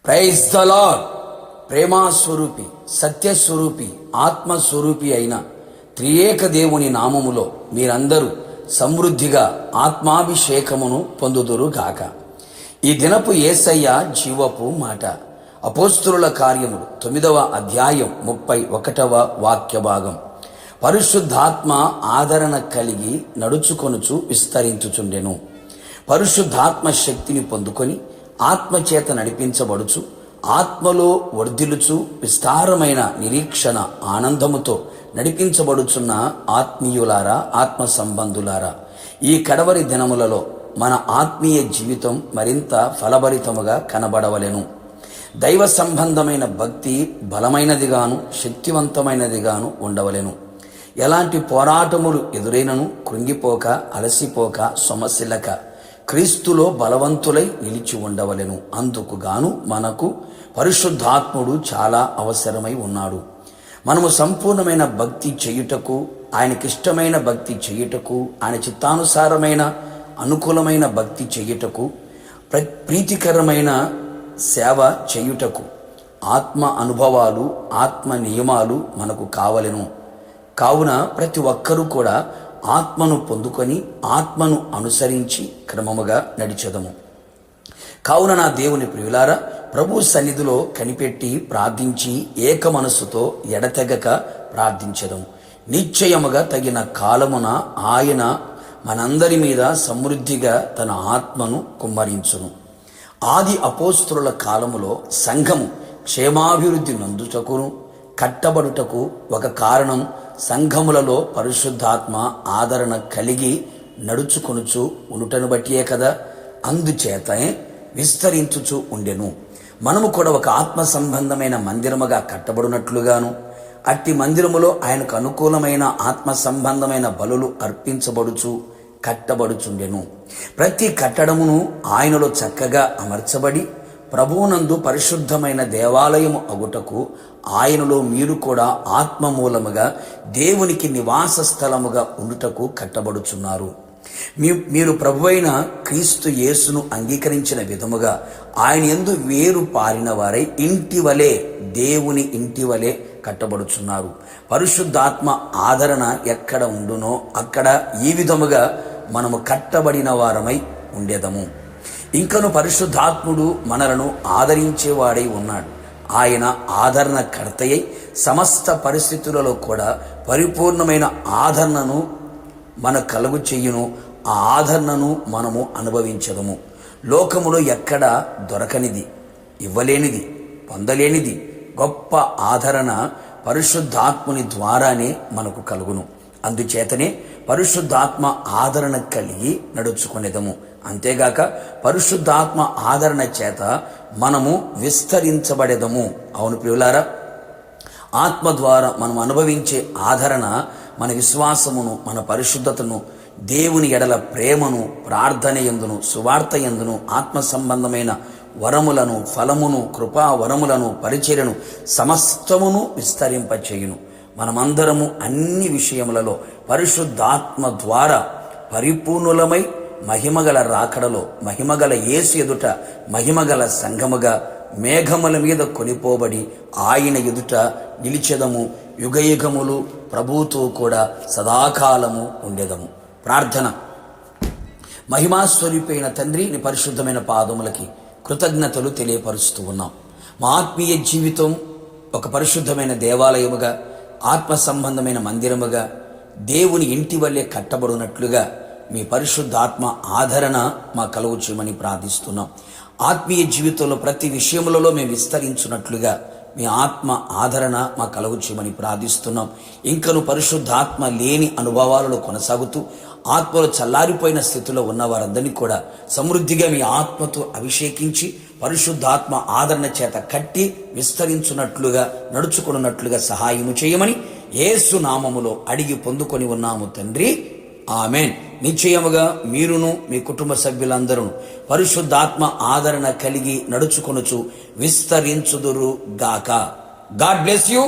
Praise the lord. ప్రేమాస్వరూపి, సత్యస్వరూపి, ఆత్మస్వరూపి అయిన త్రియేక దేవుని నామములో మీరందరూ సమృద్ధిగా ఆత్మాభిషేకమును పొందుదురుగాక. ఈ దినపు యేసయ్య జీవపు మాట అపోస్తుల కార్యములు 9వ అధ్యాయం 31వ వాక్య భాగం. పరిశుద్ధాత్మ ఆదరణ కలిగి నడుచుకొనుచు విస్తరించుచుండెను. పరిశుద్ధాత్మ శక్తిని పొందుకొని ఆత్మచేత నడిపించబడుచు ఆత్మలో వర్ధిల్లుచు విస్తారమైన నిరీక్షణ ఆనందముతో నడిపించబడుచున్న ఆత్మీయులారా, ఆత్మ సంబంధులారా, ఈ కడవరి దినములలో మన ఆత్మీయ జీవితం మరింత ఫలభరితముగా కనబడవలెను. దైవ సంబంధమైన భక్తి బలమైనదిగాను శక్తివంతమైనదిగాను ఉండవలెను. ఎలాంటి పోరాటములు ఎదురైనను కృంగిపోక, అలసిపోక, సొమశిల్లక క్రీస్తులో బలవంతులై నిలిచి ఉండవలెను. అందుకు గాను మనకు పరిశుద్ధాత్ముడు చాలా అవసరమై ఉన్నాడు. మనము సంపూర్ణమైన భక్తి చేయుటకు, ఆయనకిష్టమైన భక్తి చేయుటకు, ఆయన చిత్తానుసారమైన అనుకూలమైన భక్తి చేయుటకు, ప్రీతికరమైన సేవ చేయుటకు ఆత్మ అనుభవాలు, ఆత్మ నియమాలు మనకు కావలెను. కావున ప్రతి ఒక్కరూ కూడా ఆత్మను పొందుకొని ఆత్మను అనుసరించి క్రమముగా నడిచెదము. కావున నా దేవుని ప్రియులారా, ప్రభు సన్నిధిలో కనిపెట్టి ప్రార్థించి ఏక మనస్సుతో ఎడతెగక ప్రార్థించెదము. నిశ్చయముగా తగిన కాలమున ఆయన మనందరి మీద సమృద్ధిగా తన ఆత్మను కుమ్మరించును. ఆది అపోస్తుల కాలములో సంఘము క్షేమాభివృద్ధి నందుటకును కట్టబడుటకు ఒక కారణం సంఘములలో పరిశుద్ధాత్మ ఆదరణ కలిగి నడుచుకొనుచు ఉండుటను బట్టియే కదా. అందుచేతనే విస్తరించుచు ఉండెను. మనము కూడా ఒక ఆత్మ సంబంధమైన మందిరముగా కట్టబడినట్లుగాను, అట్టి మందిరములో ఆయనకు అనుకూలమైన ఆత్మ సంబంధమైన బలులు అర్పించబడుచు కట్టబడుచుండెను. ప్రతి కట్టడమును ఆయనలో చక్కగా అమర్చబడి ప్రభువునందు పరిశుద్ధమైన దేవాలయము అగుటకు ఆయనలో మీరు కూడా ఆత్మ మూలముగా దేవునికి నివాస స్థలముగా ఉండుటకు కట్టబడుచున్నారు. మీరు ప్రభువైన క్రీస్తు యేసును అంగీకరించిన విధముగా ఆయన యందు వేరు పారిన వారై ఇంటి వలె, దేవుని ఇంటి వలె కట్టబడుచున్నారు. పరిశుద్ధాత్మ ఆదరణ ఎక్కడ ఉండునో అక్కడ ఈ విధముగా మనము కట్టబడిన వారమై ఉండేదము. ఇంకను పరిశుద్ధాత్ముడు మనలను ఆదరించేవాడై ఉన్నాడు. ఆయన ఆదరణ కర్తయ్య సమస్త పరిస్థితులలో కూడా పరిపూర్ణమైన ఆదరణను మన కలుగు చెయ్యును. ఆ ఆదరణను మనము అనుభవించదము. లోకములో ఎక్కడ దొరకనిది, ఇవ్వలేనిది, పొందలేనిది గొప్ప ఆదరణ పరిశుద్ధాత్ముని ద్వారానే మనకు కలుగును. అందుచేతనే పరిశుద్ధాత్మ ఆదరణ కలిగి నడుచుకునేదము. అంతేగాక పరిశుద్ధాత్మ ఆదరణ చేత మనము విస్తరించబడేదము. అవును ప్రియులారా, ఆత్మ ద్వారా మనం అనుభవించే ఆదరణ మన విశ్వాసమును, మన పరిశుద్ధతను, దేవుని ఎడల ప్రేమను, ప్రార్థన యందును, సువార్త యందును, ఆత్మ సంబంధమైన వరములను, ఫలమును, కృపా వరములను, పరిచర్యను సమస్తమును విస్తరింపచేయును. మనమందరము అన్ని విషయములలో పరిశుద్ధాత్మ ద్వారా పరిపూర్ణులమై మహిమగల రాకడలో, మహిమగల యేసు ఎదుట మహిమగల సంఘముగా మేఘముల మీద కొనిపోబడి ఆయన ఎదుట నిలిచెదము. యుగయుగములు ప్రభువుతో కూడా సదాకాలము ఉండెదము. ప్రార్థన. మహిమాస్వరూపైన తండ్రి, నీ పరిశుద్ధమైన పాదములకి కృతజ్ఞతలు తెలియపరుస్తూ ఉన్నాం. మా ఆత్మీయ జీవితం ఒక పరిశుద్ధమైన దేవాలయముగా, ఆత్మ సంబంధమైన మందిరముగా, దేవుని ఇంటి వల్లే కట్టబడినట్లుగా మీ పరిశుద్ధాత్మ ఆదరణ మా కలుగు చేయమని ప్రార్థిస్తున్నాం. ఆత్మీయ జీవితంలో ప్రతి విషయములలో మేము విస్తరించున్నట్లుగా మీ ఆత్మ ఆదరణ మా కలుగు చేయమని ప్రార్థిస్తున్నాం. ఇంకను పరిశుద్ధాత్మ లేని అనుభవాలలో కొనసాగుతూ ఆత్మలో చల్లారిపోయిన స్థితిలో ఉన్న వారందరినీ కూడా సమృద్ధిగా మీ ఆత్మతో అభిషేకించి పరిశుద్ధాత్మ ఆదరణ చేత కట్టి విస్తరించున్నట్లుగా, నడుచుకున్నట్లుగా సహాయము చేయమని యేసు నామములో అడిగి పొందుకొని ఉన్నాము తండ్రి. ఆమెన్. నిశ్చయముగా మీరును మీ కుటుంబ సభ్యులందరూ పరిశుద్ధాత్మ ఆదరణ కలిగి నడుచుకొనుచు విస్తరించుదురు గాక. God bless you.